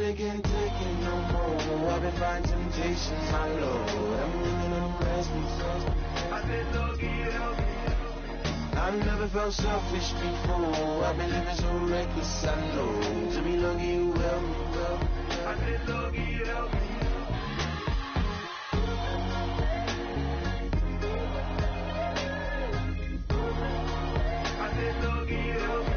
they can't take it no more. I've been fighting temptation, my Lord. I'm running on restless. I said, Lord, help me. I've never felt selfish before. I've been living so reckless, I know. To me, Lord, you help me. I said, Lord, help me. I said, Lord, help me.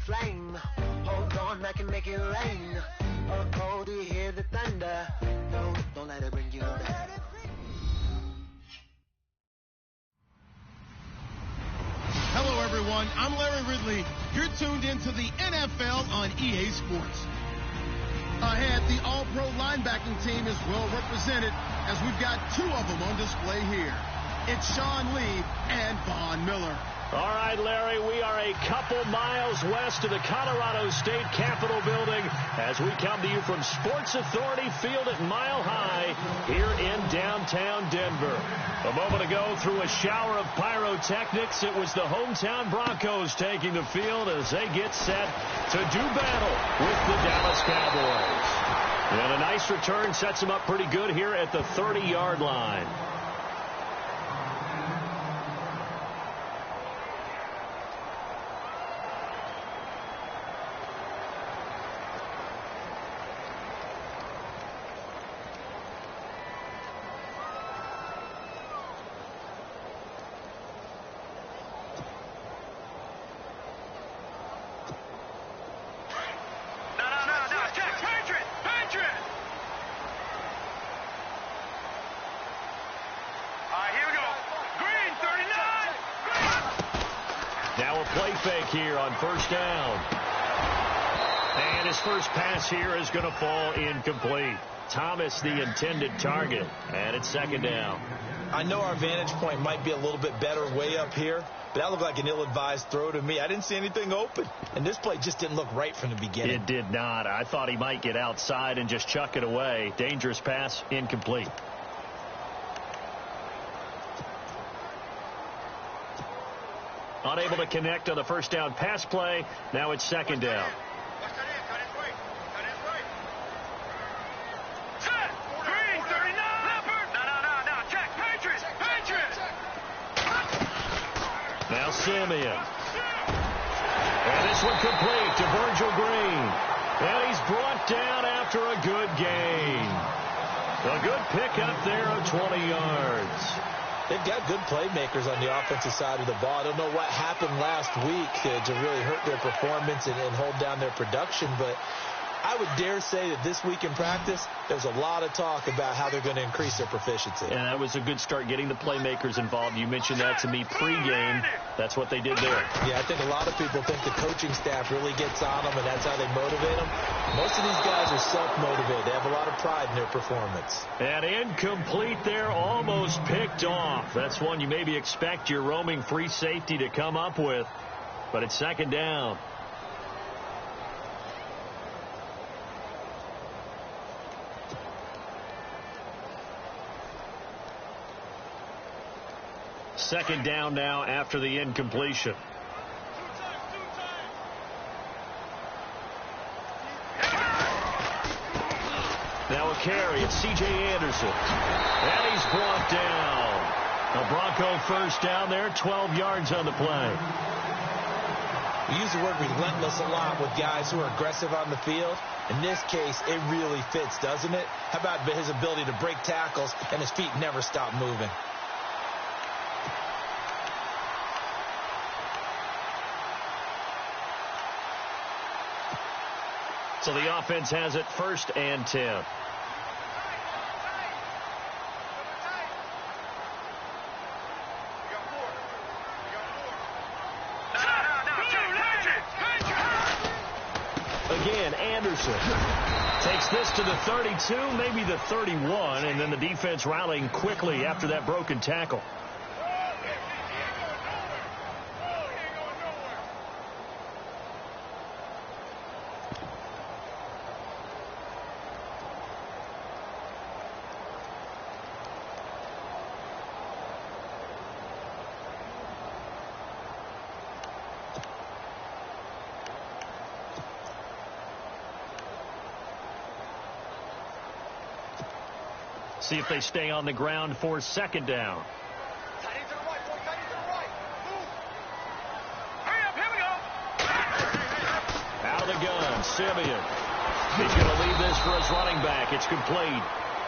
Flame, hold on, I can make it rain. Oh, do you hear the thunder? No, don't let it bring you down. Hello, everyone. I'm Larry Ridley. You're tuned into the NFL on EA Sports. Ahead, the All-Pro linebacking team is well represented as we've got two of them on display here. It's Sean Lee and Von Miller. All right, Larry, we are a couple miles west of the Colorado State Capitol building as we come to you from Sports Authority Field at Mile High here in downtown Denver. A moment ago, through a shower of pyrotechnics, it was the hometown Broncos taking the field as they get set to do battle with the Dallas Cowboys. And a nice return sets them up pretty good here at the 30-yard line. Play fake here on first down. And his first pass here is going to fall incomplete. Thomas, the intended target, and it's second down. I know our vantage point might be a little bit better way up here, but that looked like an ill-advised throw to me. I didn't see anything open, and this play just didn't look right from the beginning. It did not. I thought he might get outside and just chuck it away. Dangerous pass, incomplete. Unable to connect on the first down pass play. Now it's second down. Now Simeon. And this one complete to Virgil Green. And he's brought down after a good gain. A good pick up there of 20 yards. They've got good playmakers on the offensive side of the ball. I don't know what happened last week to really hurt their performance and hold down their production, but I would dare say that this week in practice, there's a lot of talk about how they're going to increase their proficiency. And that was a good start, getting the playmakers involved. You mentioned that to me pregame. That's what they did there. Yeah, I think a lot of people think the coaching staff really gets on them, and that's how they motivate them. Most of these guys are self-motivated. They have a lot of pride in their performance. And incomplete there, almost picked off. That's one you maybe expect your roaming free safety to come up with. But it's second down. Second down now after the incompletion. Now a carry. It's C.J. Anderson. And he's brought down. A Bronco first down there, 12 yards on the play. We use the word relentless a lot with guys who are aggressive on the field. In this case, it really fits, doesn't it? How about his ability to break tackles and his feet never stop moving? So the offense has it 1st and 10. Again, Anderson takes this to the 32, maybe the 31, and then the defense rallying quickly after that broken tackle. See if they stay on the ground for second down. Out of the gun, Simeon. He's going to leave this for his running back. It's complete.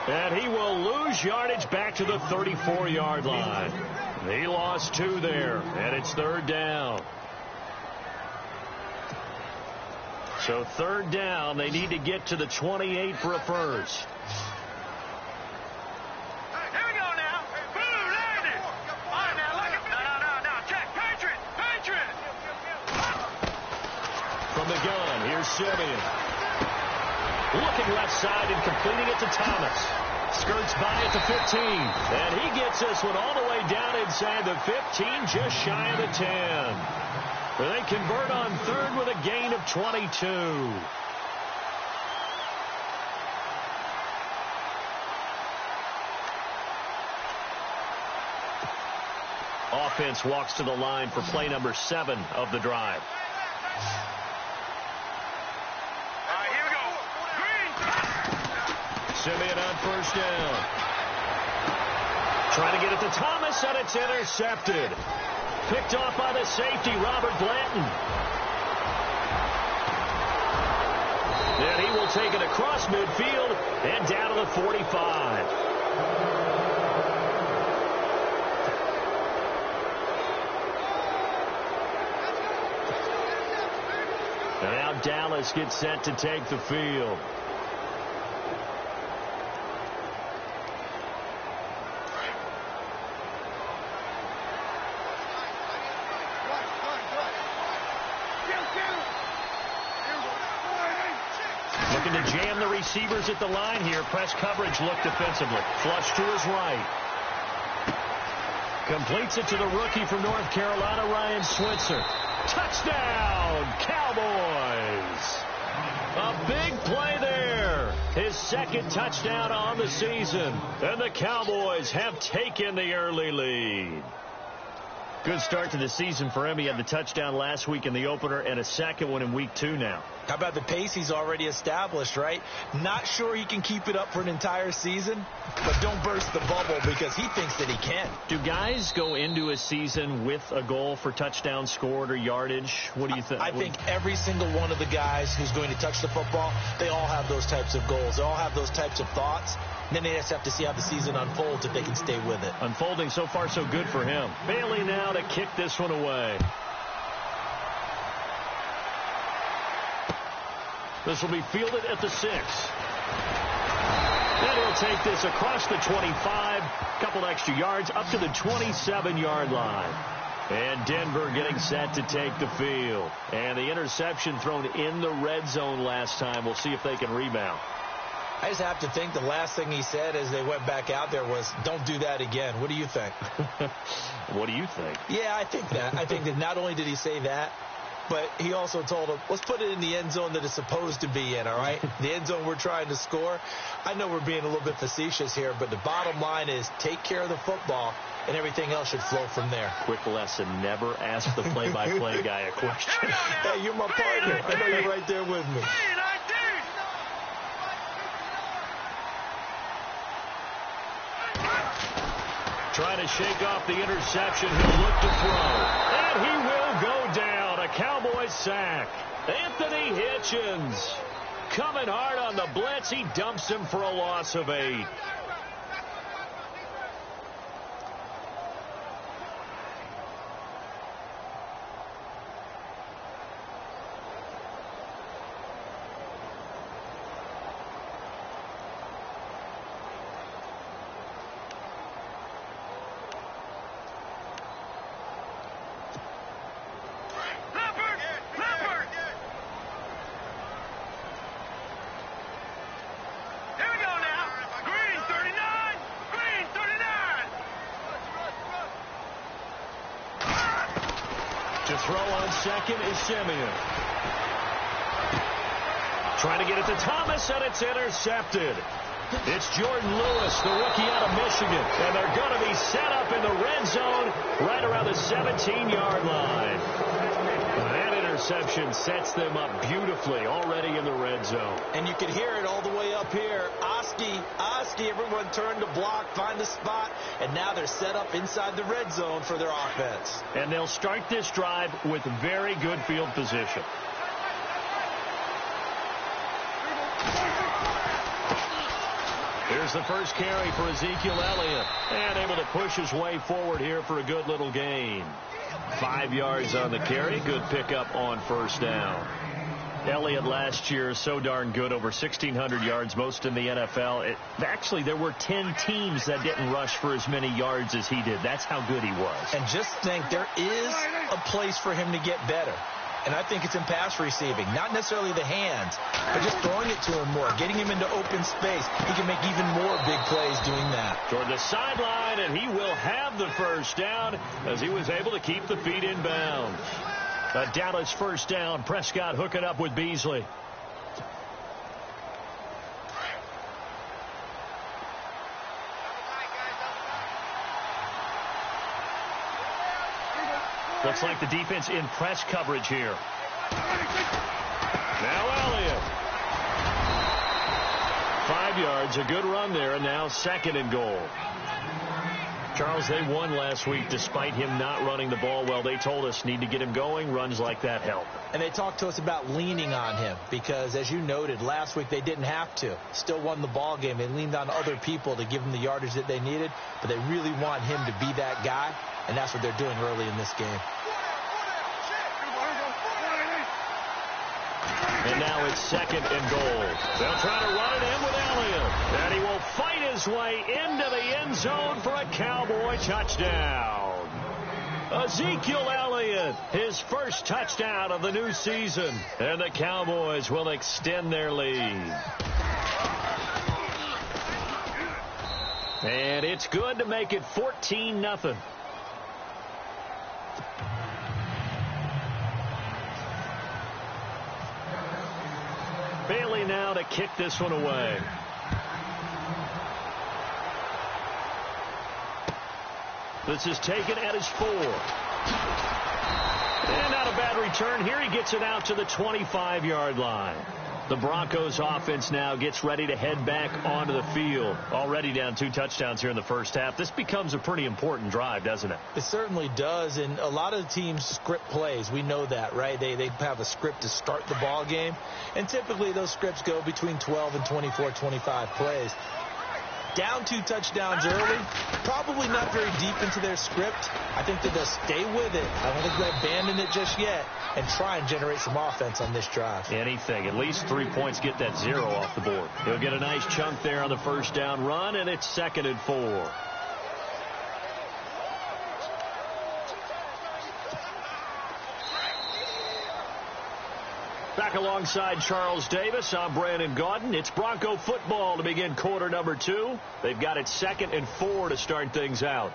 And he will lose yardage back to the 34-yard line. He lost 2 there, and it's 3rd down. So 3rd down, they need to get to the 28 for a first. From the gun, here's Simeon. Looking left side and completing it to Thomas. Skirts by at the 15. And he gets this one all the way down inside the 15, just shy of the 10. They convert on 3rd with a gain of 22. Offense walks to the line for play number 7 of the drive. Here we go. Simeon on 1st down. Trying to get it to Thomas, and it's intercepted. Picked off by the safety, Robert Blanton. And he will take it across midfield and down to the 45. And now Dallas gets set to take the field. Looking to jam the receivers at the line here. Press coverage look defensively. Flush to his right. Completes it to the rookie from North Carolina, Ryan Switzer. Touchdown, Cowboys. A big play there. His 2nd touchdown on the season. And the Cowboys have taken the early lead. Good start to the season for him. He had the touchdown last week in the opener and a 2nd one in week 2 now. How about the pace he's already established, right? Not sure he can keep it up for an entire season, but don't burst the bubble because he thinks that he can. Do guys go into a season with a goal for touchdown scored or yardage? What do you think? I think every single one of the guys who's going to touch the football, they all have those types of goals. They all have those types of thoughts. Then they just have to see how the season unfolds if they can stay with it. Unfolding so far so good for him. Bailey now to kick this one away. This will be fielded at the 6. And he'll take this across the 25, couple extra yards, up to the 27-yard line. And Denver getting set to take the field. And the interception thrown in the red zone last time. We'll see if they can rebound. I just have to think the last thing he said as they went back out there was, don't do that again. What do you think? What do you think? Yeah, I think that. I think that not only did he say that, but he also told him, let's put it in the end zone that it's supposed to be in, all right? The end zone we're trying to score. I know we're being a little bit facetious here, but the bottom line is take care of the football, and everything else should flow from there. Quick lesson, never ask the play-by-play guy a question. Hey, you're my partner. I know you're right there with me. Trying to shake off the interception. He'll look to throw. And he will go down. A Cowboys sack. Anthony Hitchens coming hard on the blitz. He dumps him for a loss of 8. To throw on second is Simeon. Trying to get it to Thomas, and it's intercepted. It's Jordan Lewis, the rookie out of Michigan. And they're going to be set up in the red zone right around the 17-yard line. That interception sets them up beautifully already in the red zone. And you can hear it all the way up here. Oski, everyone turned to block, find the spot, and now they're set up inside the red zone for their offense. And they'll start this drive with very good field position. Here's the first carry for Ezekiel Elliott. And able to push his way forward here for a good little gain. 5 yards on the carry. Good pickup on first down. Elliott last year so darn good, over 1,600 yards, most in the NFL. Actually, there were 10 teams that didn't rush for as many yards as he did. That's how good he was. And just think, there is a place for him to get better. And I think it's in pass receiving. Not necessarily the hands, but just throwing it to him more, getting him into open space. He can make even more big plays doing that. Toward the sideline, and he will have the first down as he was able to keep the feet in bounds. A Dallas first down. Prescott hooking up with Beasley. Looks like the defense in press coverage here. Now Elliott. 5 yards, a good run there, and now second and goal. Charles, they won last week despite him not running the ball well. They told us need to get him going. Runs like that help. And they talked to us about leaning on him because, as you noted, last week they didn't have to. Still won the ball game. They leaned on other people to give them the yardage that they needed, but they really want him to be that guy, and that's what they're doing early in this game. And now it's second and goal. They'll try to run it in with Elliott. And he will fight his way into the end zone for a Cowboy touchdown. Ezekiel Elliott, his first touchdown of the new season. And the Cowboys will extend their lead. And it's good to make it 14-0. Bailey now to kick this one away. This is taken at his 4. And not a bad return here. He gets it out to the 25-yard line. The Broncos offense now gets ready to head back onto the field. Already down 2 touchdowns here in the first half. This becomes a pretty important drive, doesn't it? It certainly does, and a lot of teams script plays. We know that, right? They have a script to start the ball game, and typically those scripts go between 12 and 24, 25 plays. down 2 touchdowns early, probably not very deep into their script. I think that they'll stay with it. I don't think they'll abandon it just yet and try and generate some offense on this drive. Anything. At least 3 points, get that 0 off the board. He'll get a nice chunk there on the first down run, and it's 2nd and 4. Back alongside Charles Davis, I'm Brandon Gaudin. It's Bronco football to begin quarter number 2. They've got it 2nd and 4 to start things out.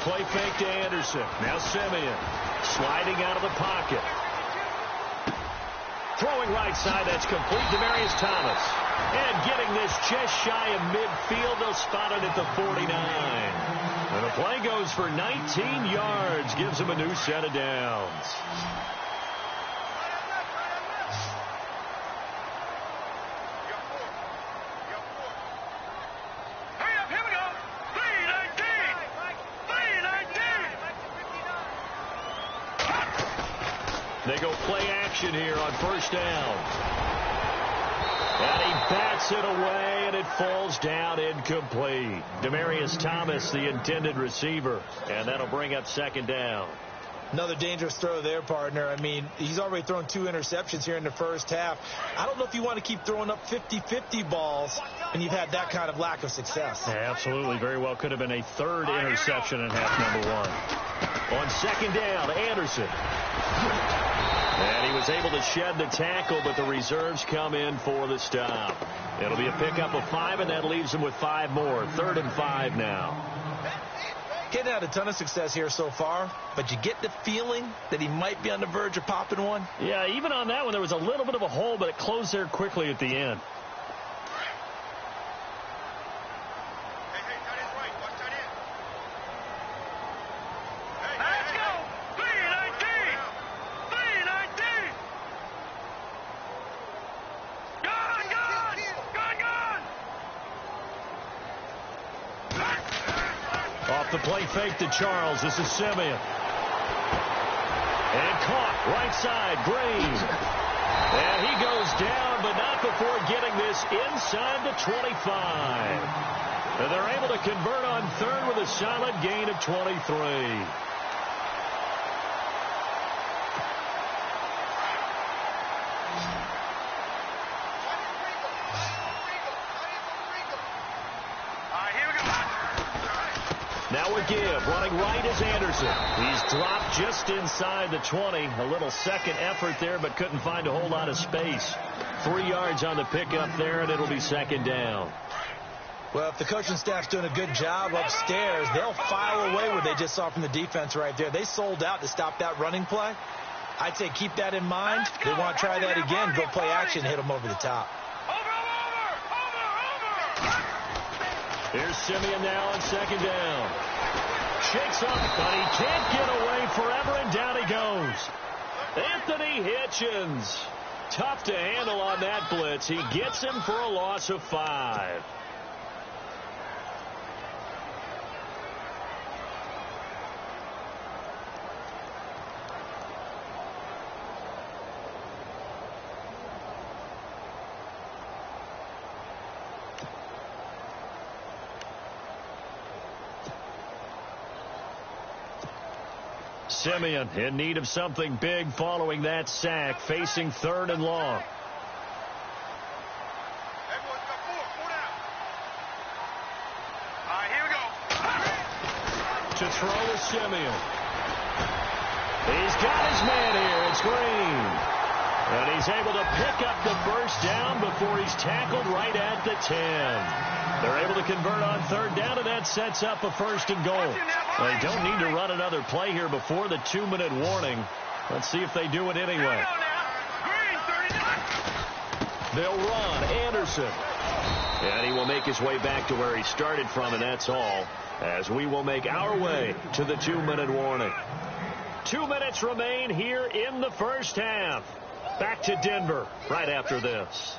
Play fake to Anderson. Now Simeon sliding out of the pocket. Throwing right side. That's complete. Demaryius Thomas. And getting this just shy of midfield. They'll spot it at the 49. And the play goes for 19 yards. Gives him a new set of downs. They go play action here on first down. And he bats it away, and it falls down incomplete. Demaryius Thomas, the intended receiver. And that'll bring up 2nd down. Another dangerous throw there, partner. I mean, he's already thrown 2 interceptions here in the first half. I don't know if you want to keep throwing up 50-50 balls, and you've had that kind of lack of success. Yeah, absolutely. Very well could have been a 3rd interception in half number 1. On 2nd down, Anderson. And he was able to shed the tackle, but the reserves come in for the stop. It'll be a pickup of 5, and that leaves him with 5 more. 3rd and 5 now. Getting had a ton of success here so far, but you get the feeling that he might be on the verge of popping one. Yeah, even on that one, there was a little bit of a hole, but it closed there quickly at the end. Off the play fake to Charles. This is Simeon. And caught right side. Green. And he goes down, but not before getting this inside the 25. And they're able to convert on 3rd with a solid gain of 23. Now a give. Running right is Anderson. He's dropped just inside the 20. A little second effort there, but couldn't find a whole lot of space. 3 yards on the pickup there, and it'll be 2nd down. Well, if the coaching staff's doing a good job upstairs, they'll file away what they just saw from the defense right there. They sold out to stop that running play. I'd say keep that in mind. They want to try that again. Go play action, hit them over the top. Here's Simeon now on 2nd down. Shakes up, but he can't get away forever, and down he goes. Anthony Hitchens. Tough to handle on that blitz. He gets him for a loss of 5. Simeon in need of something big following that sack, facing 3rd and long. Here we go. To throw is Simeon. He's got his man here. It's Green. And he's able to pick up the first down before he's tackled right at the 10. They're able to convert on 3rd down, and that sets up a 1st and goal. They don't need to run another play here before the 2-minute warning. Let's see if they do it anyway. They'll run. Anderson. And he will make his way back to where he started from, and that's all, as we will make our way to the 2-minute warning. 2 minutes remain here in the first half. Back to Denver right after this.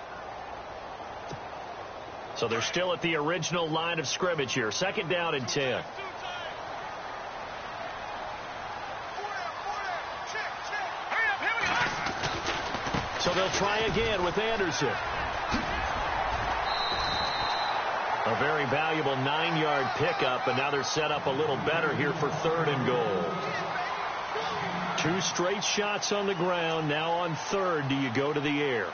So they're still at the original line of scrimmage here. 2nd down and 10. So they'll try again with Anderson. A very valuable 9-yard pickup, and now they're set up a little better here for 3rd and goal. 2 straight shots on the ground. Now on 3rd, do you go to the air?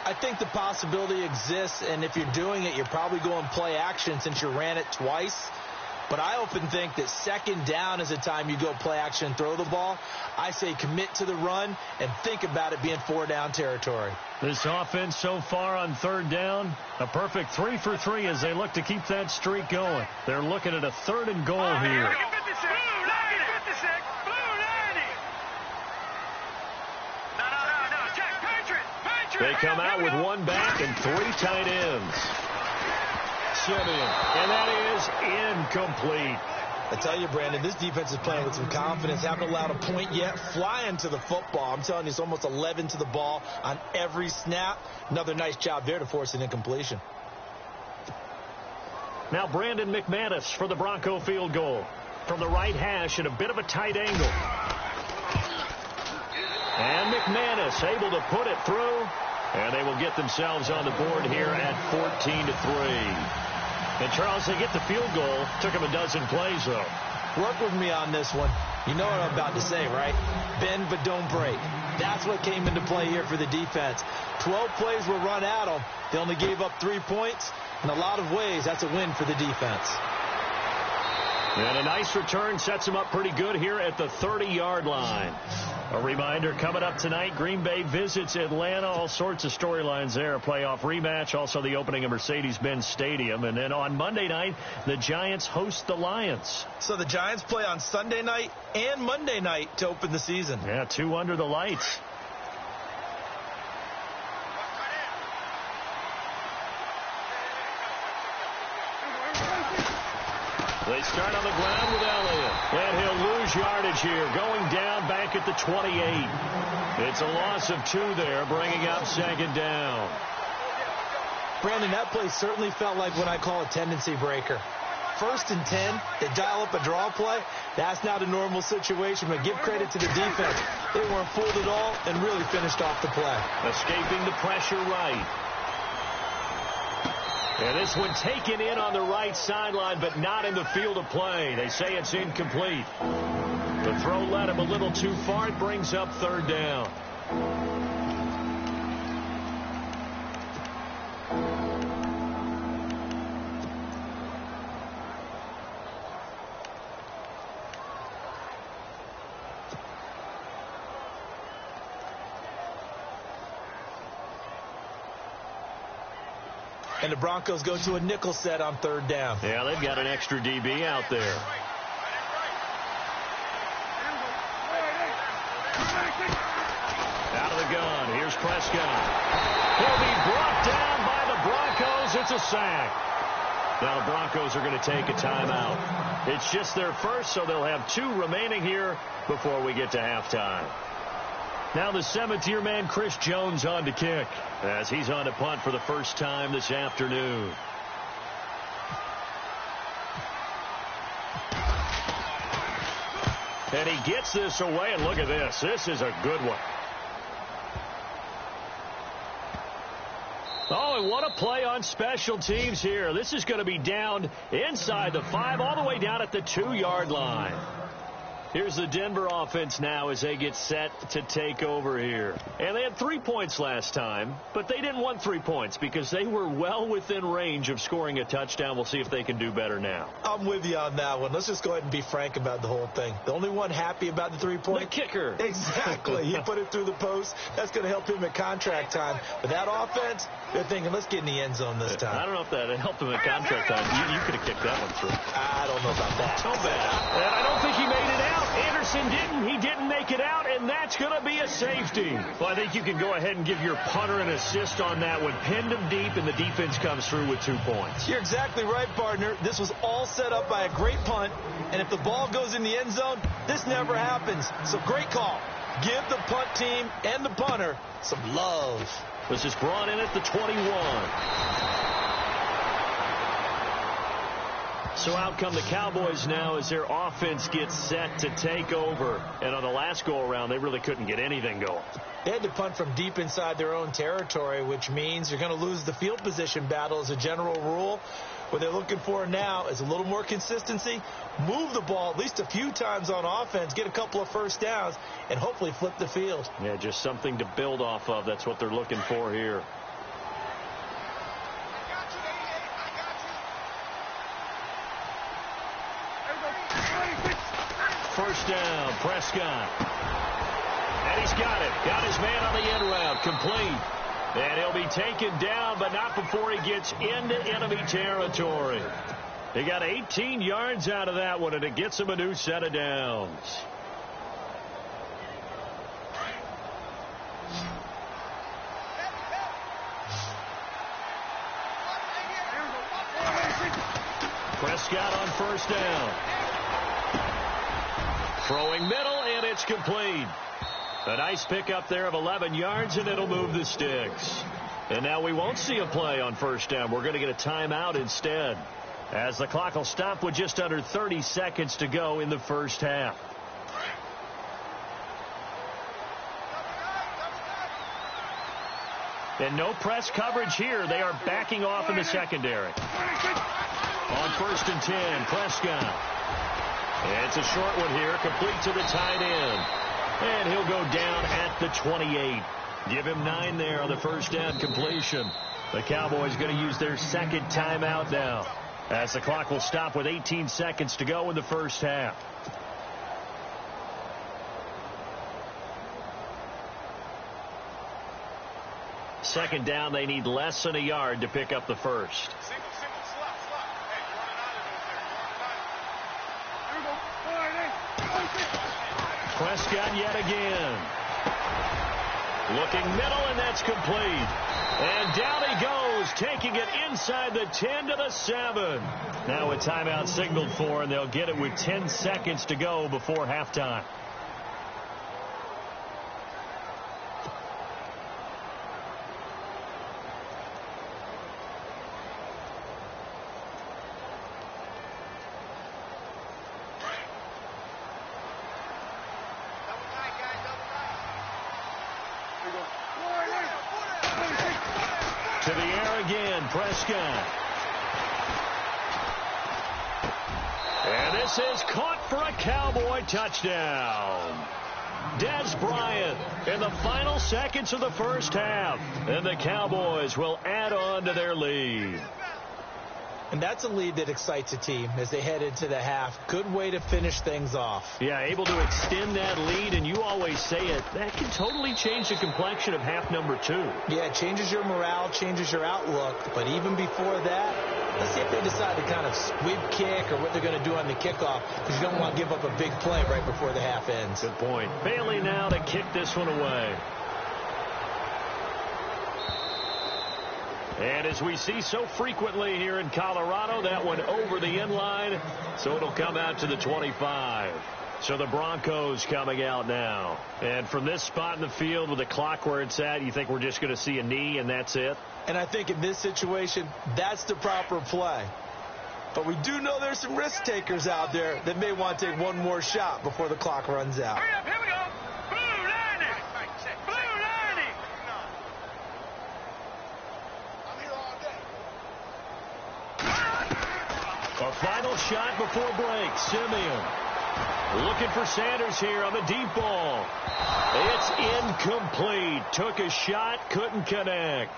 I think the possibility exists, and if you're doing it, you're probably going play action since you ran it twice. But I often think that 2nd down is the time you go play action and throw the ball. I say commit to the run and think about it being 4-down territory. This offense so far on 3rd down, a perfect 3 for 3 as they look to keep that streak going. They're looking at a 3rd and goal here. They come out with 1 back and 3 tight ends. Simeon, and that is incomplete. I tell you, Brandon, this defense is playing with some confidence. Haven't allowed a point yet. Flying to the football. I'm telling you, it's almost 11 to the ball on every snap. Another nice job there to force an incompletion. Now Brandon McManus for the Bronco field goal. From the right hash at a bit of a tight angle. And McManus able to put it through. And they will get themselves on the board here at 14-3. And, Charles, they get the field goal. Took them a dozen plays, though. Work with me on this one. You know what I'm about to say, right? Bend but don't break. That's what came into play here for the defense. 12 plays were run at them. They only gave up 3 points. In a lot of ways, that's a win for the defense. And a nice return sets them up pretty good here at the 30-yard line. A reminder, coming up tonight, Green Bay visits Atlanta. All sorts of storylines there. A playoff rematch, also the opening of Mercedes-Benz Stadium. And then on Monday night, the Giants host the Lions. So the Giants play on Sunday night and Monday night to open the season. Yeah, 2 under the lights. They start on the ground with Elliott. And he'll lose yardage here. Going down back at the 28. It's a loss of 2 there, bringing up 2nd down. Brandon, that play certainly felt like what I call a tendency breaker. 1st and 10, they dial up a draw play. That's not a normal situation, but give credit to the defense. They weren't fooled at all and really finished off the play. Escaping the pressure right. And this one taken in on the right sideline, but not in the field of play. They say it's incomplete. The throw led him a little too far. It brings up 3rd down. And the Broncos go to a nickel set on 3rd down. Yeah, they've got an extra DB out there. Out of the gun. Here's Prescott. He'll be brought down by the Broncos. It's a sack. Now the Broncos are going to take a timeout. It's just their first, so they'll have 2 remaining here before we get to halftime. Now the 7th-year man, Chris Jones, on to kick as he's on to punt for the first time this afternoon. And he gets this away, and look at this. This is a good one. Oh, and what a play on special teams here. This is going to be down inside the 5, all the way down at the 2-yard line. Here's the Denver offense now as they get set to take over here. And they had 3 points last time, but they didn't want 3 points because they were well within range of scoring a touchdown. We'll see if they can do better now. I'm with you on that one. Let's just go ahead and be frank about the whole thing. The only one happy about the 3-point? The kicker. Exactly. He put it through the post. That's going to help him at contract time. But that offense, they're thinking, let's get in the end zone this time. I don't know if that helped him at contract time. You could have kicked that one through. I don't know about that. So bad. And I don't think he made it out. Anderson didn't. He didn't make it out, and that's going to be a safety. Well, I think you can go ahead and give your punter an assist on that one. Pinned him deep, and the defense comes through with 2 points. You're exactly right, partner. This was all set up by a great punt, and if the ball goes in the end zone, this never happens. So great call. Give the punt team and the punter some love. This is brought in at the 21. So out come the Cowboys now as their offense gets set to take over. And on the last go-around, they really couldn't get anything going. They had to punt from deep inside their own territory, which means you're going to lose the field position battle as a general rule. What they're looking for now is a little more consistency, move the ball at least a few times on offense, get a couple of first downs, and hopefully flip the field. Yeah, just something to build off of. That's what they're looking for here. First down, Prescott. And he's got it. Got his man on the end route. Complete. And he'll be taken down, but not before he gets into enemy territory. He got 18 yards out of that one, and it gets him a new set of downs. Prescott on first down. Throwing middle, and it's complete. A nice pickup there of 11 yards, and it'll move the sticks. And now we won't see a play on first down. We're going to get a timeout instead, as the clock will stop with just under 30 seconds to go in the first half. And no press coverage here. They are backing off in the secondary. On first and 10, Prescott. It's a short one here, complete to the tight end. And he'll go down at the 28. Give him 9 there on the first down completion. The Cowboys going to use their second timeout now, as the clock will stop with 18 seconds to go in the first half. Second down, they need less than a yard to pick up the first. Prescott yet again. Looking middle, and that's complete. And down he goes, taking it inside the 10 to the 7. Now a timeout signaled for, and they'll get it with 10 seconds to go before halftime. To the air again, Prescott. And this is caught for a Cowboy touchdown. Dez Bryant in the final seconds of the first half. And the Cowboys will add on to their lead. And that's a lead that excites a team as they head into the half. Good way to finish things off. Yeah, able to extend that lead, and you always say it, that can totally change the complexion of half number 2. Yeah, it changes your morale, changes your outlook. But even before that, let's see if they decide to kind of squib kick or what they're going to do on the kickoff, because you don't want to give up a big play right before the half ends. Good point. Bailey now to kick this one away. And as we see so frequently here in Colorado, that one over the end line, so it'll come out to the 25. So the Broncos coming out now. And from this spot in the field with the clock where it's at, you think we're just going to see a knee and that's it? And I think in this situation, that's the proper play. But we do know there's some risk takers out there that may want to take one more shot before the clock runs out. Hurry up, here we go. Blue 90. Blue 90. I'm here all day. A final shot before break. Simeon looking for Sanders here on the deep ball. It's incomplete. Took a shot, couldn't connect.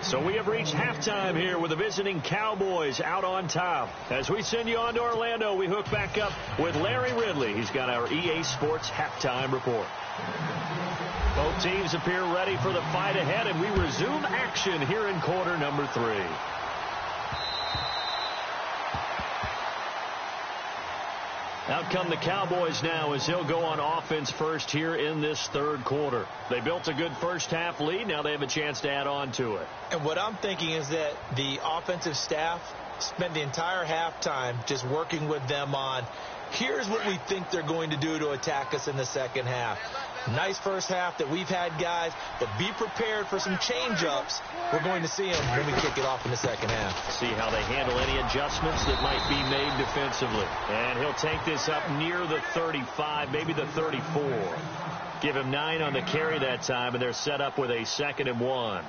So we have reached halftime here with the visiting Cowboys out on top. As we send you on to Orlando, we hook back up with Larry Ridley. He's got our EA Sports halftime report. Both teams appear ready for the fight ahead, and we resume action here in quarter number 3. Out come the Cowboys now as they'll go on offense first here in this third quarter. They built a good first half lead. Now they have a chance to add on to it. And what I'm thinking is that the offensive staff spent the entire halftime just working with them on, here's what we think they're going to do to attack us in the second half. Nice first half that we've had, guys, but be prepared for some change-ups. We're going to see them when we kick it off in the second half. See how they handle any adjustments that might be made defensively. And he'll take this up near the 35, maybe the 34. Give him 9 on the carry that time, and they're set up with a 2nd and 1.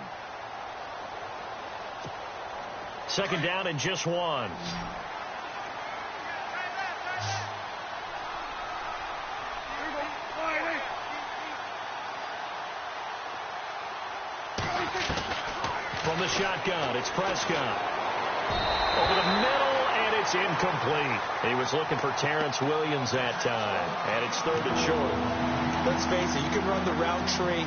2nd down and just 1. From the shotgun, it's Prescott. Over the middle, and it's incomplete. He was looking for Terrence Williams that time, and it's 3rd and short. Let's face it, you can run the route tree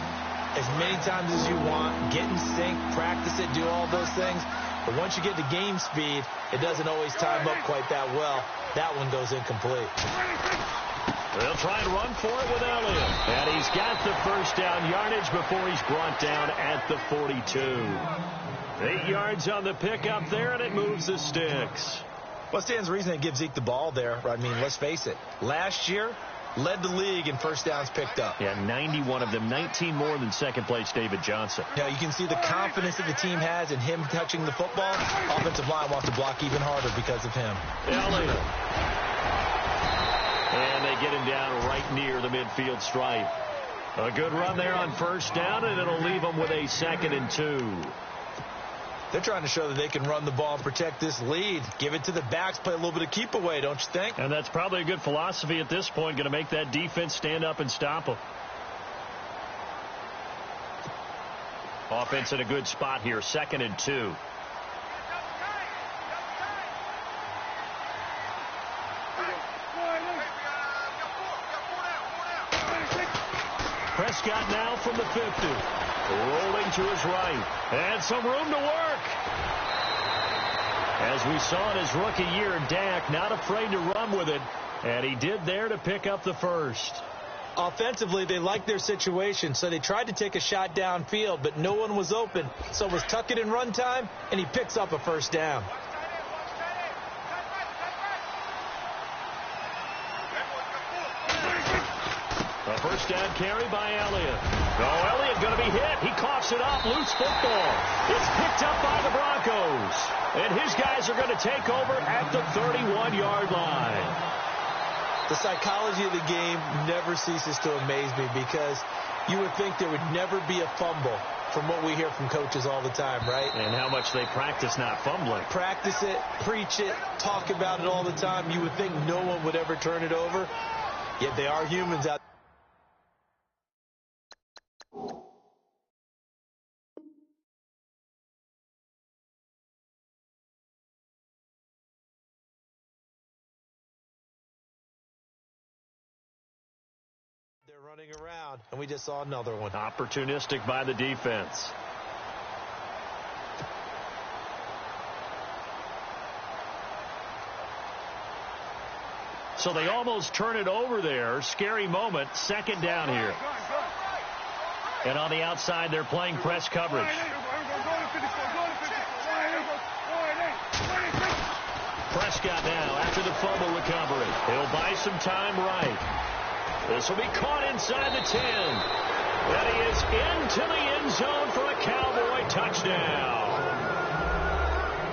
as many times as you want, get in sync, practice it, do all those things. But once you get to game speed, it doesn't always time up quite that well. That one goes incomplete. They'll try and run for it with Elliott. And he's got the first down yardage before he's brought down at the 42. 8 yards on the pickup there, and it moves the sticks. Well, stands to reason to give Zeke the ball there. I mean, let's face it. Last year, led the league in first downs picked up. Yeah, 91 of them, 19 more than second-place David Johnson. Now, you can see the confidence that the team has in him touching the football. Offensive line wants to block even harder because of him. Elliott. And they get him down right near the midfield stripe. A good run there on first down, and it'll leave them with a 2nd and 2. They're trying to show that they can run the ball and protect this lead. Give it to the backs, play a little bit of keep away, don't you think? And that's probably a good philosophy at this point, going to make that defense stand up and stop them. Offense in a good spot here, 2nd and 2. Prescott now from the 50. Rolling to his right. And some room to work. As we saw in his rookie year, Dak not afraid to run with it. And he did there to pick up the first. Offensively, they liked their situation, so they tried to take a shot downfield, but no one was open. So it was tuck it in run time, and he picks up a first down. A first down carry by Elliott. Oh, Elliott going to be hit. He coughs it up. Loose football. It's picked up by the Broncos. And his guys are going to take over at the 31-yard line. The psychology of the game never ceases to amaze me because you would think there would never be a fumble from what we hear from coaches all the time, right? And how much they practice not fumbling. Practice it, preach it, talk about it all the time. You would think no one would ever turn it over. Yet they are humans out there. They're running around, and we just saw another one. Opportunistic by the defense. So they almost turn it over there. Scary moment. 2nd down here. And on the outside, they're playing press coverage. Prescott now after the fumble recovery. He'll buy some time right. This will be caught inside the 10. And he is into the end zone for a Cowboy touchdown.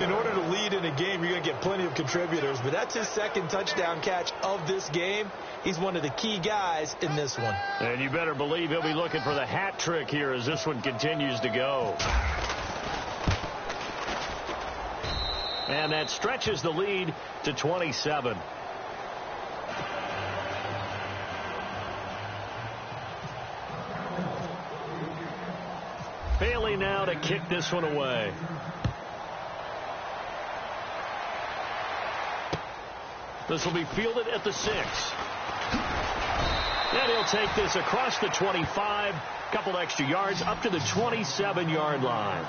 In order to lead in a game, you're going to get plenty of contributors, but that's his 2nd touchdown catch of this game. He's one of the key guys in this one. And you better believe he'll be looking for the hat trick here as this one continues to go. And that stretches the lead to 27. Bailey now to kick this one away. This will be fielded at the 6. And he'll take this across the 25, couple extra yards up to the 27-yard line.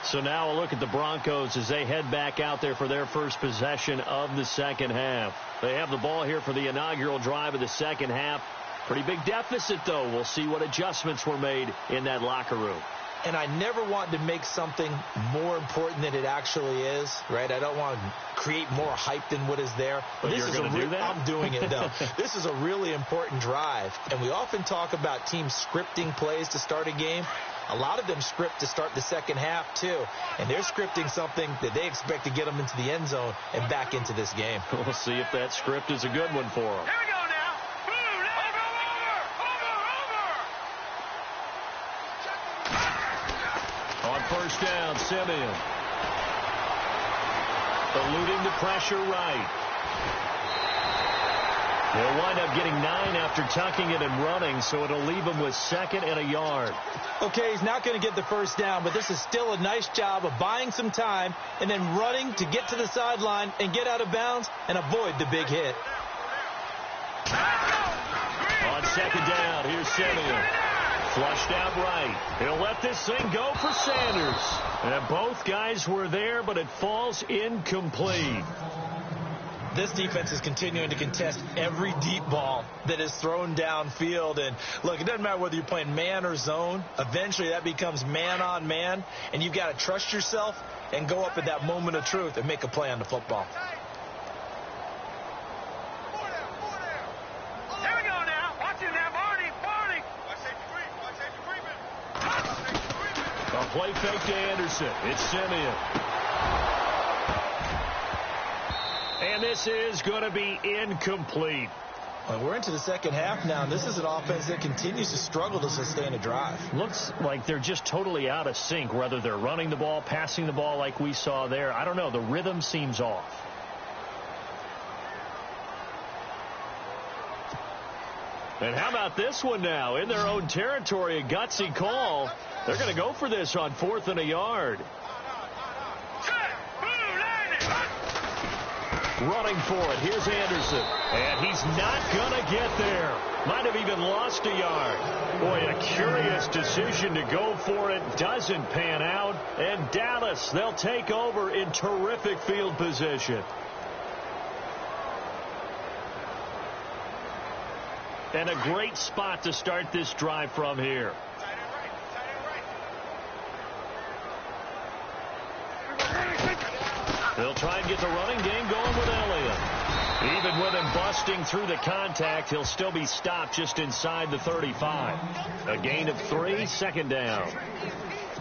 So now a look at the Broncos as they head back out there for their first possession of the second half. They have the ball here for the inaugural drive of the second half. Pretty big deficit, though. We'll see what adjustments were made in that locker room. and I never want to make something more important than it actually is, right? I don't want to create more hype than what is there. But this you're is going to do that? I'm doing it, though. This is a really important drive, and we often talk about teams scripting plays to start a game. A lot of them script to start the second half, too, and they're scripting something that they expect to get them into the end zone and back into this game. We'll see if that script is a good one for them. Here we go now. Boom, over. On first down, Simeon. Eluding the pressure right. They'll wind up getting 9 after tucking it and running, so it'll leave him with 2nd and a yard. Okay, he's not going to get the first down, but this is still a nice job of buying some time and then running to get to the sideline and get out of bounds and avoid the big hit. On 2nd down, here's Simeon. Flushed out right. He'll let this thing go for Sanders. And both guys were there, but it falls incomplete. This defense is continuing to contest every deep ball that is thrown downfield. And, look, it doesn't matter whether you're playing man or zone. Eventually, that becomes man on man. And you've got to trust yourself and go up at that moment of truth and make a play on the football. Here we go now. Watch him now, Barney. A play fake to Anderson. It's Simeon. And this is going to be incomplete. Well, we're into the second half now. This is an offense that continues to struggle to sustain a drive. Looks like they're just totally out of sync, whether they're running the ball, passing the ball like we saw there. I don't know. The rhythm seems off. And how about this one now? In their own territory, a gutsy call. They're going to go for this on 4th and a yard. Running for it. Here's Anderson. And he's not going to get there. Might have even lost a yard. Boy, a curious decision to go for it. Doesn't pan out. And Dallas, they'll take over in terrific field position. And a great spot to start this drive from here. They'll try and get the running game going with Elliott. Even with him busting through the contact, he'll still be stopped just inside the 35. A gain of 3, 2nd down.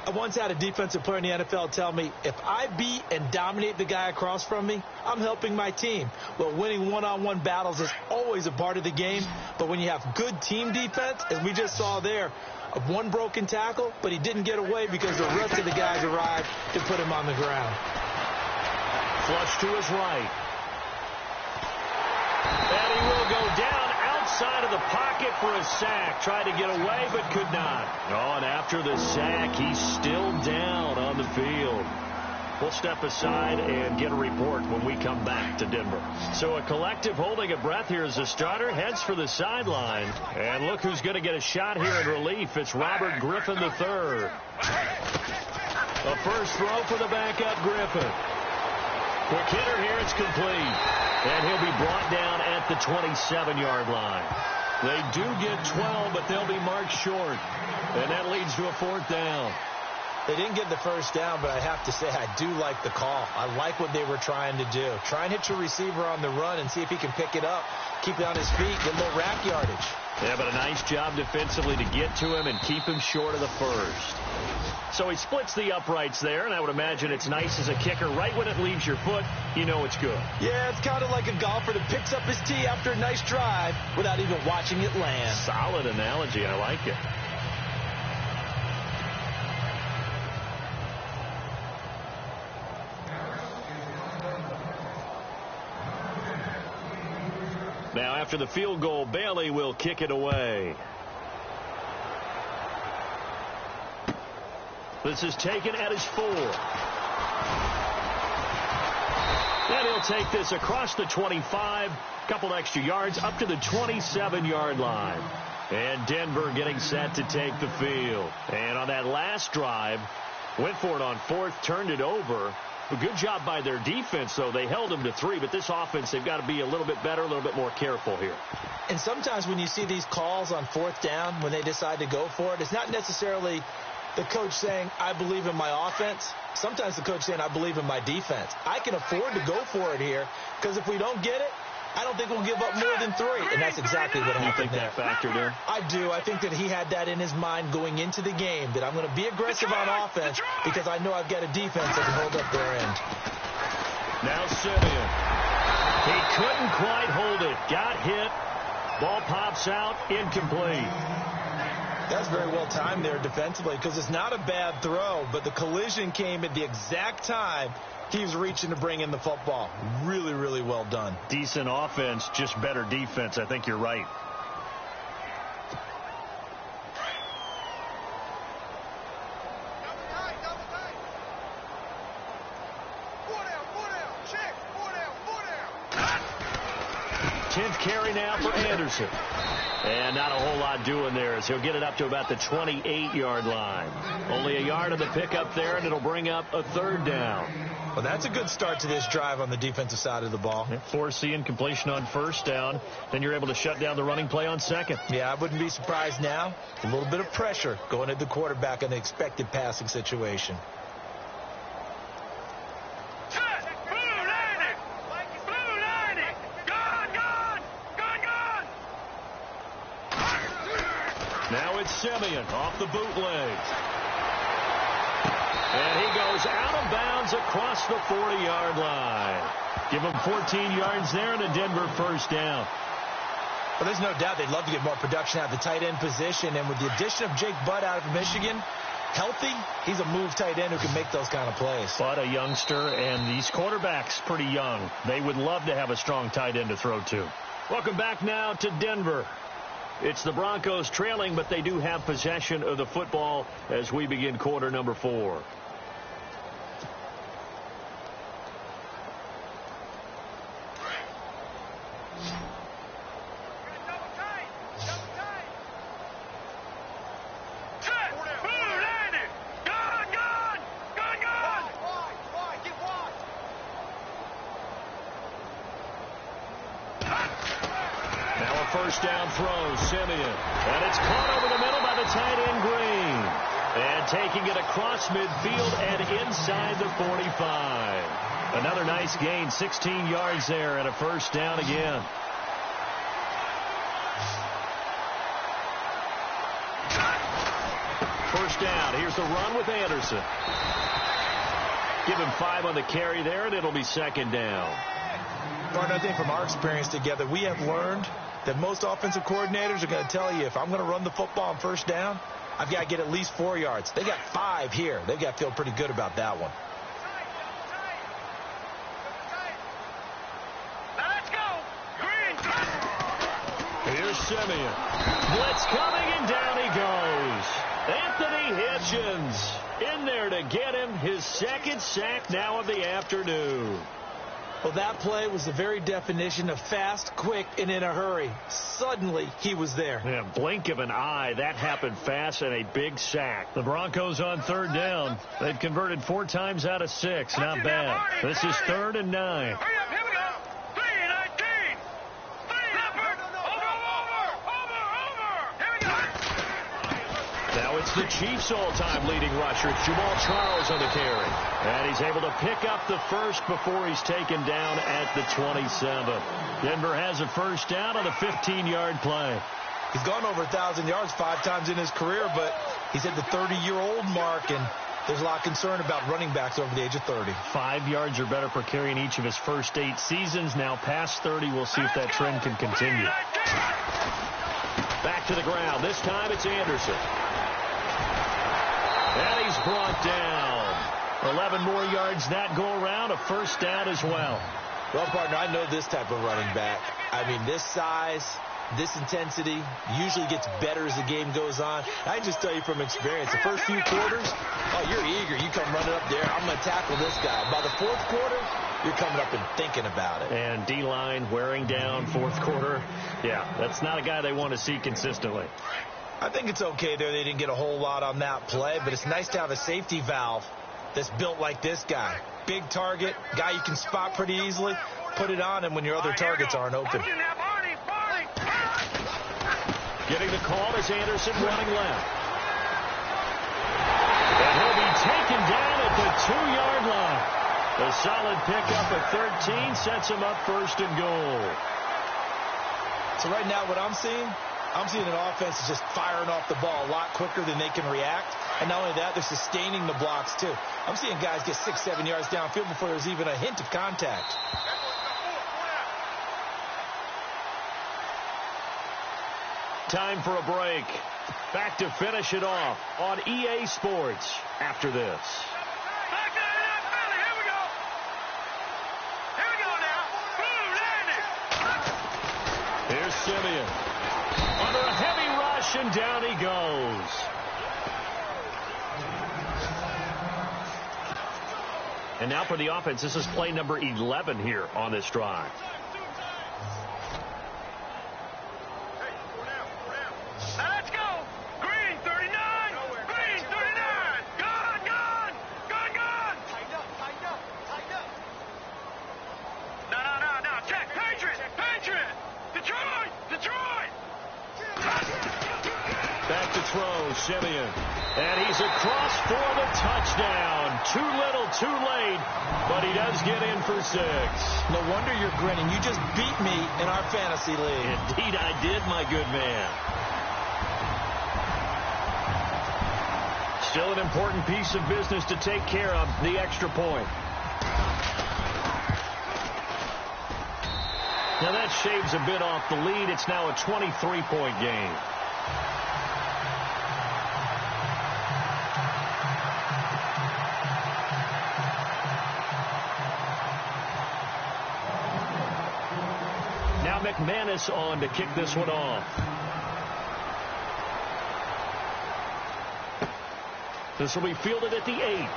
I once had a defensive player in the NFL tell me, if I beat and dominate the guy across from me, I'm helping my team. Well, winning one-on-one battles is always a part of the game, but when you have good team defense, as we just saw there, one broken tackle, but he didn't get away because the rest of the guys arrived to put him on the ground. Flush to his right. And he will go down outside of the pocket for a sack. Tried to get away, but could not. Oh, and after the sack, he's still down on the field. We'll step aside and get a report when we come back to Denver. So a collective holding a breath here as the starter heads for the sideline. And look who's going to get a shot here in relief. It's Robert Griffin III. A first throw for the backup Griffin. Quick hitter here, it's complete. And he'll be brought down at the 27-yard line. They do get 12, but they'll be marked short. And that leads to a 4th down. They didn't get the first down, but I have to say I do like the call. I like what they were trying to do. Try and hit your receiver on the run and see if he can pick it up, keep it on his feet, get a little rack yardage. Yeah, but a nice job defensively to get to him and keep him short of the first. So he splits the uprights there, and I would imagine it's nice as a kicker. Right when it leaves your foot, you know it's good. Yeah, it's kind of like a golfer that picks up his tee after a nice drive without even watching it land. Solid analogy. I like it. Now, after the field goal, Bailey will kick it away. This is taken at his 4. And he'll take this across the 25, couple extra yards, up to the 27-yard line. And Denver getting set to take the field. And on that last drive, went for it on 4th, turned it over. A good job by their defense, though. They held them to 3, but this offense, they've got to be a little bit better, a little bit more careful here. And sometimes when you see these calls on 4th down, when they decide to go for it, it's not necessarily the coach saying, I believe in my offense. Sometimes the coach saying, I believe in my defense. I can afford to go for it here because if we don't get it, I don't think we'll give up more than 3. And that's exactly what happened there. You think that factored in? I do. I think that he had that in his mind going into the game, that I'm going to be aggressive on offense because I know I've got a defense that can hold up their end. Now Simeon. He couldn't quite hold it. Got hit. Ball pops out. Incomplete. That's very well timed there defensively because it's not a bad throw, but the collision came at the exact time he was reaching to bring in the football. Really, really well done. Decent offense, just better defense. I think you're right. Tenth carry now for Anderson. And not a whole lot doing there as he'll get it up to about the 28-yard line. Only a yard of the pickup there, and it'll bring up a 3rd down. Well, that's a good start to this drive on the defensive side of the ball. Force the incompletion on 1st down. Then you're able to shut down the running play on 2nd. Yeah, I wouldn't be surprised now. A little bit of pressure going at the quarterback in the expected passing situation. Now it's Simeon off the bootleg. And he goes out of bounds across the 40-yard line. Give him 14 yards there and a Denver 1st down. Well, there's no doubt they'd love to get more production out of the tight end position. And with the addition of Jake Butt out of Michigan, healthy, he's a move tight end who can make those kind of plays. Butt, a youngster, and these quarterbacks pretty young. They would love to have a strong tight end to throw to. Welcome back now to Denver. It's the Broncos trailing, but they do have possession of the football as we begin quarter number 4. First down throw, Simeon. And it's caught over the middle by the tight end, Green. And taking it across midfield and inside the 45. Another nice gain, 16 yards there and a 1st down again. First down. Here's the run with Anderson. Give him 5 on the carry there, and it'll be 2nd down. Part, I think from our experience together, we have learned that most offensive coordinators are going to tell you if I'm going to run the football on 1st down, I've got to get at least 4 yards. They got 5 here. They've got to feel pretty good about that one. Let's go. Green. Here's Simeon. Blitz coming, and down he goes. Anthony Hitchens in there to get him his 2nd sack now of the afternoon. Well, that play was the very definition of fast, quick, and in a hurry. Suddenly, he was there. Yeah, blink of an eye. That happened fast and a big sack. The Broncos on 3rd down. They've converted 4 times out of 6. Not bad. This is 3rd and 9. Hurry up, here we go. 3-19. Over. Here we go. Now it's the Chiefs' all-time leading rusher. It's Jamal Charles on the carry. And he's able to pick up the 1st before he's taken down at the 27. Denver has a 1st down on a 15-yard play. He's gone over 1,000 yards 5 times in his career, but he's at the 30-year-old mark, and there's a lot of concern about running backs over the age of 30. 5 yards or better per carry in each of his first 8 seasons. Now past 30, we'll see if that trend can continue. Back to the ground. This time it's Anderson. And he's brought down. 11 more yards that go around. A 1st down as well. Well, partner, I know this type of running back. I mean, this size, this intensity usually gets better as the game goes on. I can just tell you from experience, the first few quarters, oh, you're eager. You come running up there. I'm going to tackle this guy. By the 4th quarter, you're coming up and thinking about it. And D-line wearing down 4th quarter. Yeah, that's not a guy they want to see consistently. I think it's okay there. They didn't get a whole lot on that play, but it's nice to have a safety valve that's built like this guy. Big target, guy you can spot pretty easily. Put it on him when your other targets aren't open. Getting the call is Anderson running left. taken down at the 2-yard line. A solid pickup at 13 sets him up first and goal. So right now what I'm seeing an offense is just firing off the ball a lot quicker than they can react. And not only that, they're sustaining the blocks too. I'm seeing guys get 6-7 yards downfield before there's even a hint of contact. Time for a break. Back to finish it off on EA Sports after this. Here's Simeon. Under a heavy rush, and down he goes. And now for the offense, this is play number 11 here on this drive. Let's go. Green 39. Green 39. Gone. Tighten up. No. Check. Patriot. Detroit. Back to throw, Simeon. And he's across for the touchdown. Too little, too late, but he does get in for 6. No wonder you're grinning. You just beat me in our fantasy league. Indeed I did, my good man. Still an important piece of business to take care of, the extra point. Now that shaves a bit off the lead. It's now a 23-point game. Now McManus on to kick this one off. This will be fielded at the 8.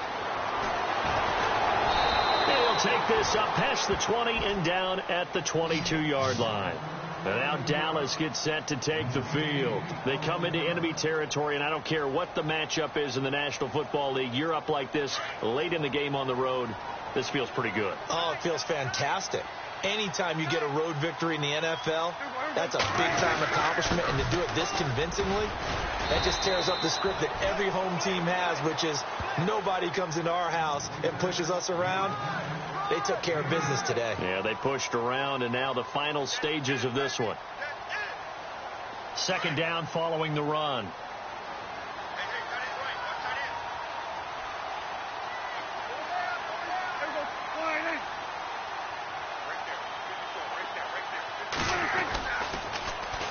He'll take this up past the 20 and down at the 22-yard line. And now Dallas gets set to take the field. They come into enemy territory, and I don't care what the matchup is in the National Football League. You're up like this late in the game on the road. This feels pretty good. Oh, it feels fantastic. Anytime you get a road victory in the NFL, that's a big-time accomplishment. And to do it this convincingly, that just tears up the script that every home team has, which is nobody comes into our house and pushes us around. They took care of business today. Yeah, they pushed around, and now the final stages of this one. Second down following the run.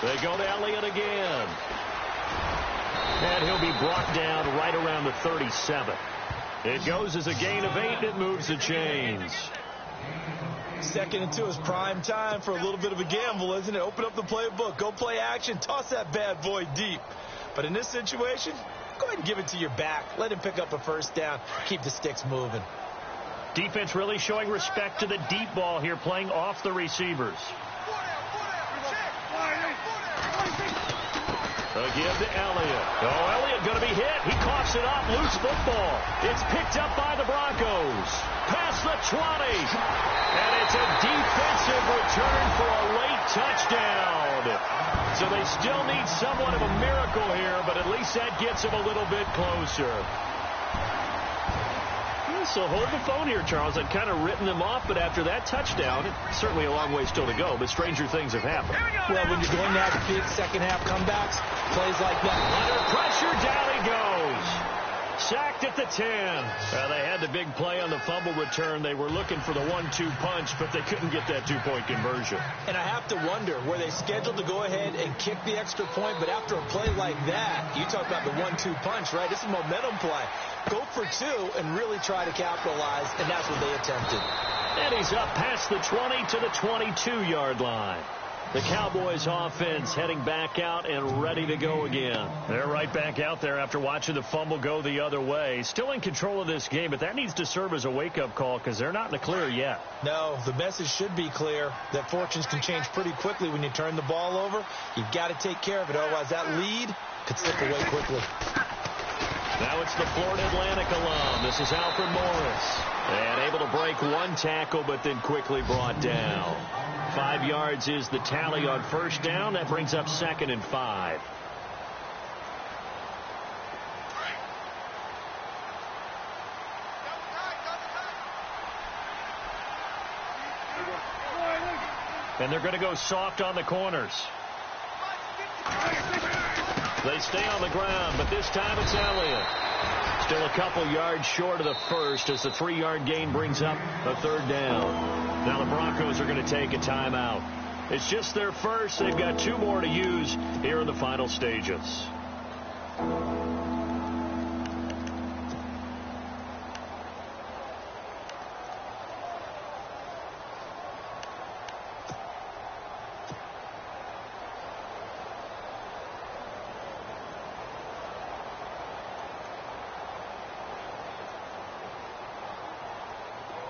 They go to Elliott again. And he'll be brought down right around the 37. It goes as a gain of 8. It moves the chains. 2nd and 2 is prime time for a little bit of a gamble, isn't it? Open up the playbook. Go play action. Toss that bad boy deep. But in this situation, go ahead and give it to your back. Let him pick up a first down. Keep the sticks moving. Defense really showing respect to the deep ball here, playing off the receivers. A give to Elliott. Oh, Elliott going to be hit. He coughs it up. Loose football. It's picked up by the Broncos. Past the 20. And it's a defensive return for a late touchdown. So they still need somewhat of a miracle here, but at least that gets them a little bit closer. So hold the phone here, Charles. I'd kind of written them off, but after that touchdown, it's certainly a long way still to go, but stranger things have happened. Well, when you're going to have big second-half comebacks, plays like that. Under pressure, down he goes. Sacked at the 10. They had the big play on the fumble return. They were looking for the 1-2 punch, but they couldn't get that two-point conversion. And I have to wonder, were they scheduled to go ahead and kick the extra point, but after a play like that, you talk about the 1-2 punch, right? It's a momentum play. Go for 2 and really try to capitalize, and that's what they attempted. And he's up past the 20 to the 22-yard line. The Cowboys offense heading back out and ready to go again. They're right back out there after watching the fumble go the other way. Still in control of this game, but that needs to serve as a wake-up call because they're not in the clear yet. No, the message should be clear that fortunes can change pretty quickly when you turn the ball over. You've got to take care of it, otherwise that lead could slip away quickly. Now it's the Florida Atlantic alum. This is Alfred Morris. And able to break one tackle, but then quickly brought down. 5 yards is the tally on first down. That brings up 2nd and 5. 2 And they're going to go soft on the corners. They stay on the ground, but this time it's Elliott. Still a couple yards short of the first as the 3-yard gain brings up a third down. Now the Broncos are going to take a timeout. It's just their first. They've got 2 more to use here in the final stages.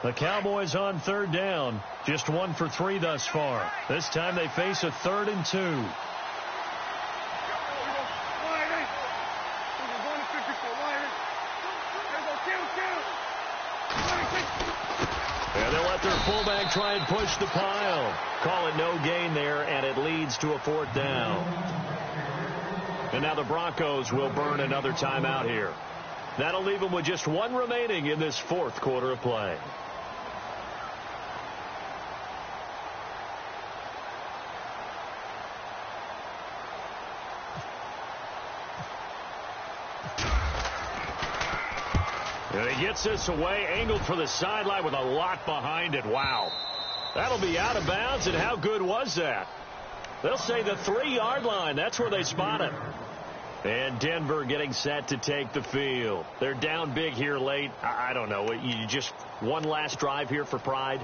The Cowboys on third down. Just 1 for 3 thus far. This time they face a 3rd and 2. And they'll let their fullback try and push the pile. Call it no gain there, and it leads to a 4th down. And now the Broncos will burn another timeout here. That'll leave them with just 1 remaining in this 4th quarter of play. And he gets this away, angled for the sideline with a lot behind it. Wow. That'll be out of bounds, and how good was that? They'll say the 3-yard line. That's where they spot it. And Denver getting set to take the field. They're down big here late. I don't know. You just one last drive here for pride?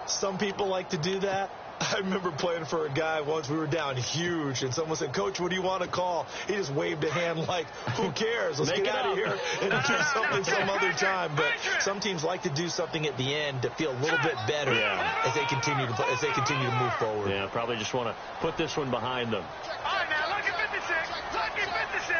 Some people like to do that. I remember playing for a guy once. We were down huge, and someone said, "Coach, what do you want to call?" He just waved a hand like, "Who cares? Let's get out of here and do something some other time." But some teams like to do something at the end to feel a little bit better as they continue to move forward. Yeah, probably just want to put this one behind them. All right, now look at 56. Look at 56.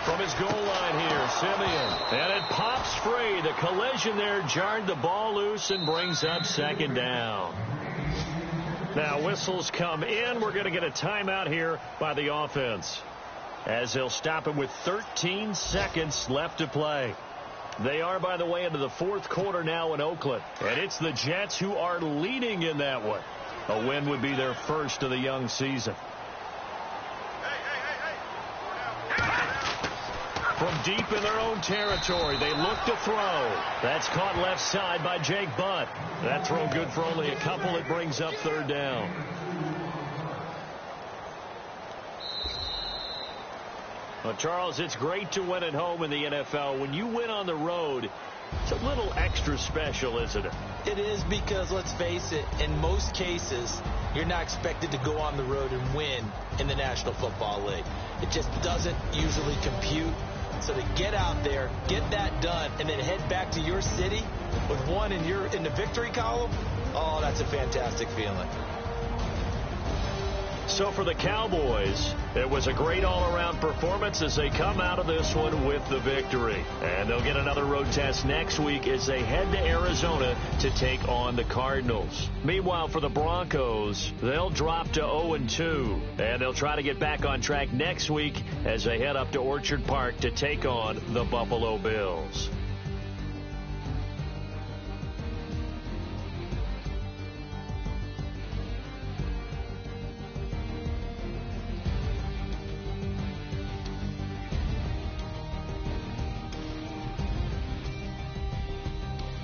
From his goal line here, Simeon. And it pops free. The collision there jarred the ball loose and brings up 2nd down. Now whistles come in. We're going to get a timeout here by the offense, as they'll stop it with 13 seconds left to play. They are, by the way, into the 4th quarter now in Oakland. And it's the Jets who are leading in that one. A win would be their first of the young season. From deep in their own territory, they look to throw. That's caught left side by Jake Butt. That throw good for only a couple. It brings up 3rd down. Well, Charles, it's great to win at home in the NFL. When you win on the road, it's a little extra special, isn't it? It is, because, let's face it, in most cases, you're not expected to go on the road and win in the National Football League. It just doesn't usually compute. So to get out there, get that done, and then head back to your city with 1 in the victory column, oh, that's a fantastic feeling. So for the Cowboys, it was a great all-around performance as they come out of this one with the victory. And they'll get another road test next week as they head to Arizona to take on the Cardinals. Meanwhile, for the Broncos, they'll drop to 0-2. And they'll try to get back on track next week as they head up to Orchard Park to take on the Buffalo Bills.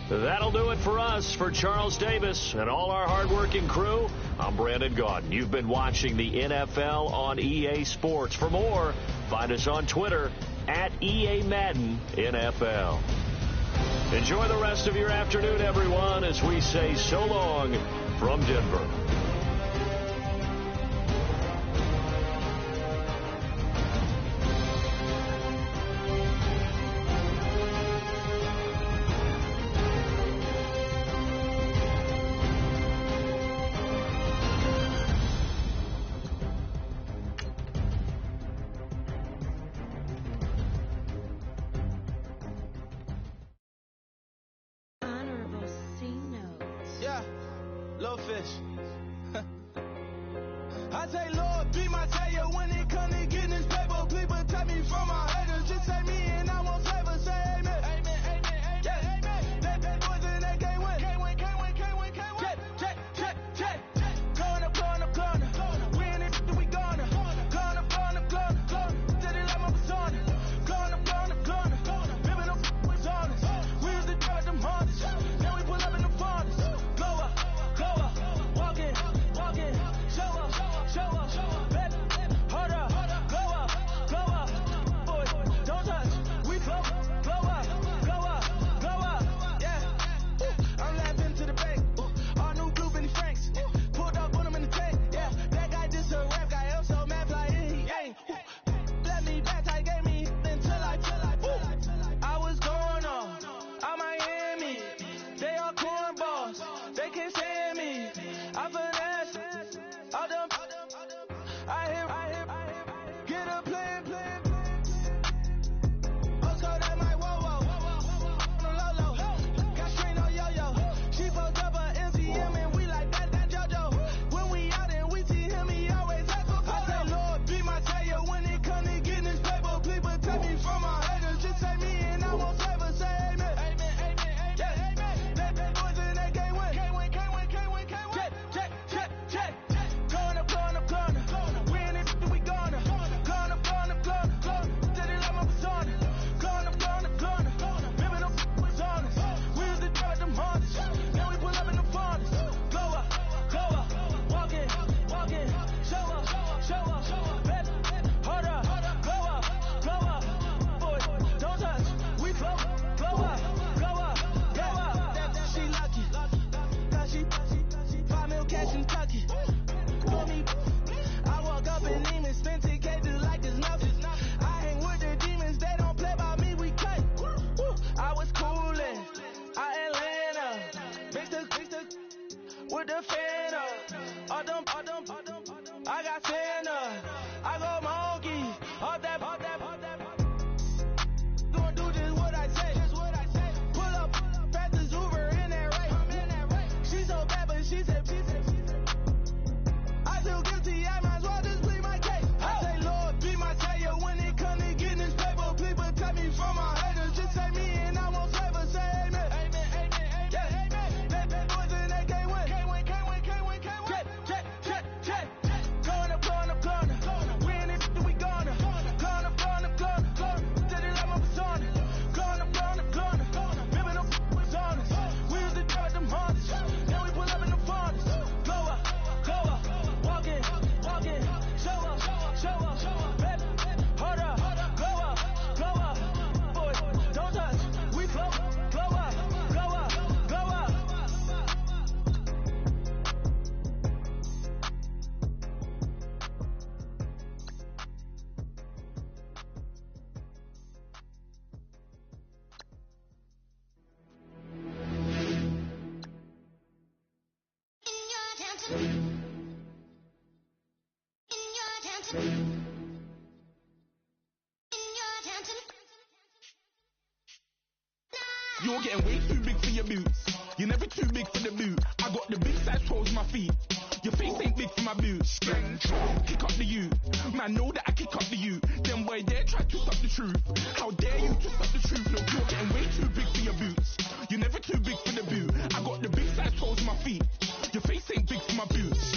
That'll do it for us. For Charles Davis and all our hardworking crew, I'm Brandon Gaudin. You've been watching the NFL on EA Sports. For more, find us on Twitter at EA Madden NFL. Enjoy the rest of your afternoon, everyone, as we say so long from Denver. I say, Lord, be my savior when it comes to getting this paper. Please protect me from my haters. Just say me and I won't favor. Say amen. Amen, amen, amen, amen. That boy's an I got Santa, I go monkey, all that. Gonna do just what I say. Pull up, fast as Uber in that race. She so bad, but she said, I feel guilty, I might as well just plead my case. I say, Lord, be my savior when it comes to getting this paper. Please protect me from my haters. Just say me and I won't save. Say amen. That boys and they can't win. Check. Going up. Win it, we gonna. Going up. Did it like my persona. Going up. Ripping up was honest. We used to charge them hardest. Then we pull up in the farthest. Go up. Walking. Show up. Baby, hold up. Go up. Boys, don't touch. We flow up. You're getting way too big for your boots. You're never too big for the boot. I got the big size toes on my feet. Your face ain't big for my boots. Kick up the you. Man, know that I kick up the you. Them boy there try to stop the truth. How dare you to stop the truth? Look, you're getting way too big for your boots. You're never too big for the boot. I got the big size toes on my feet. Your face ain't big for my boots.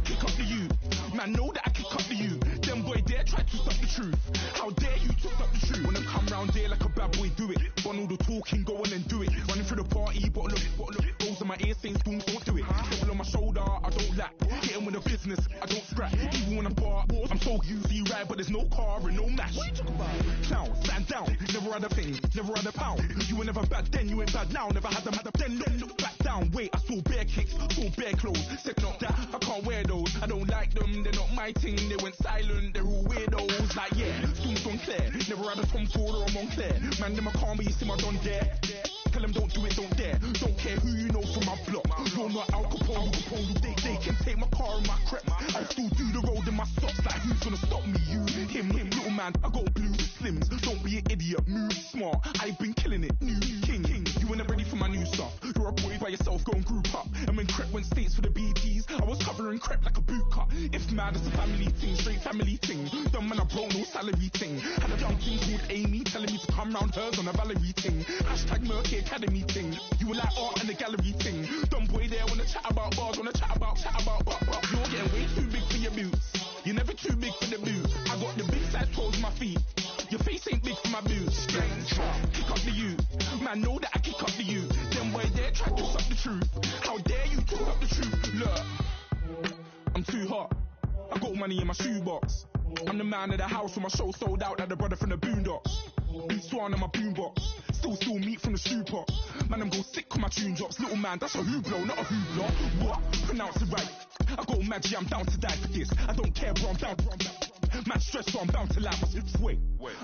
Kick up the you. Man, know that I kick up the you. Them boy there try to stop the truth. How dare you to stop the truth? Wanna come round there like a bad boy, do it. Want all the talking, go on and do it. Running through the party, bottle up. Goes in my ear saying spoons, don't do it. Double on my shoulder, I don't lack. Getting with the business, I don't scrap. Even when I'm part, I'm so easy right, but there's no car and no match. What you talking about? Clown, stand down. Never had a thing, never had a pound. You were never bad then, you ain't bad now. Never had them, then look back down. Wait, I saw bare kicks, saw bare clothes. Said not that, I can't wear those. I don't like them, they're not my thing. They went silent, they're all weirdos. Like yeah, spoons don't clear. Never had a Tom Ford or a Montclair. Man, them a call me, you see my don dare. Tell them don't do it, don't dare. Don't care who you know from my block. You're not Al Capone. They can take my car and my crepe. I'll still do the road in my socks. Like who's gonna stop me? You, him, little man. I got blue slims. Don't be an idiot, move smart. I've been killing it, new king. You ain't ready for my new stuff. You're a boy by yourself, go and group up. And when Crep went states for the BTs, I was covering Crep like a boot cut. If mad, it's a family thing, straight family thing. Dumb man, I broke no salary thing. Had a young thing called Amy telling me to come round hers on a Valerie thing. Hashtag Murky Academy thing. You were like art and the gallery thing. Dumb boy there wanna chat about bars, wanna chat about. You're getting way too big for your boots. You're never too big for the boot. I got the big size toes on my feet. Your face ain't big for my boots. Kick up the you. Man, know that I kick up the you. Them boy there try to stop the truth. How dare you to stop the truth? Look, I'm too hot. I got money in my shoebox. I'm the man of the house when my show sold out like the brother from the Boondocks. Beat Swan on my boombox. Still meat from the stew pot. Man, I'm go sick when my tune drops. Little man, that's a hooplo, not a hoopla. What? Pronounce it right. I got magic, I'm down to die for this. I don't care, bro, I'm down. Man, stressed, so I'm bound to laugh. Wait,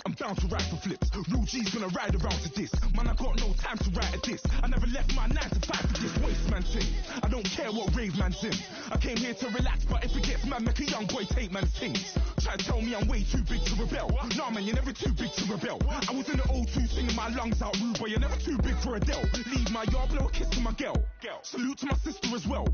I'm down to ride for flips. Real G's gonna ride around to this. Man, I got no time to write at this. I never left my 9 to 5 for this waste man thing. I don't care what rave man's in. I came here to relax, but if it gets mad, make a young boy take man's things. Try to tell me I'm way too big to rebel. Nah, man, you're never too big to rebel. I was in the O2 singing my lungs out, rude boy, you're never too big for Adele. Leave my yard, blow a kiss to my girl. Salute to my sister as well.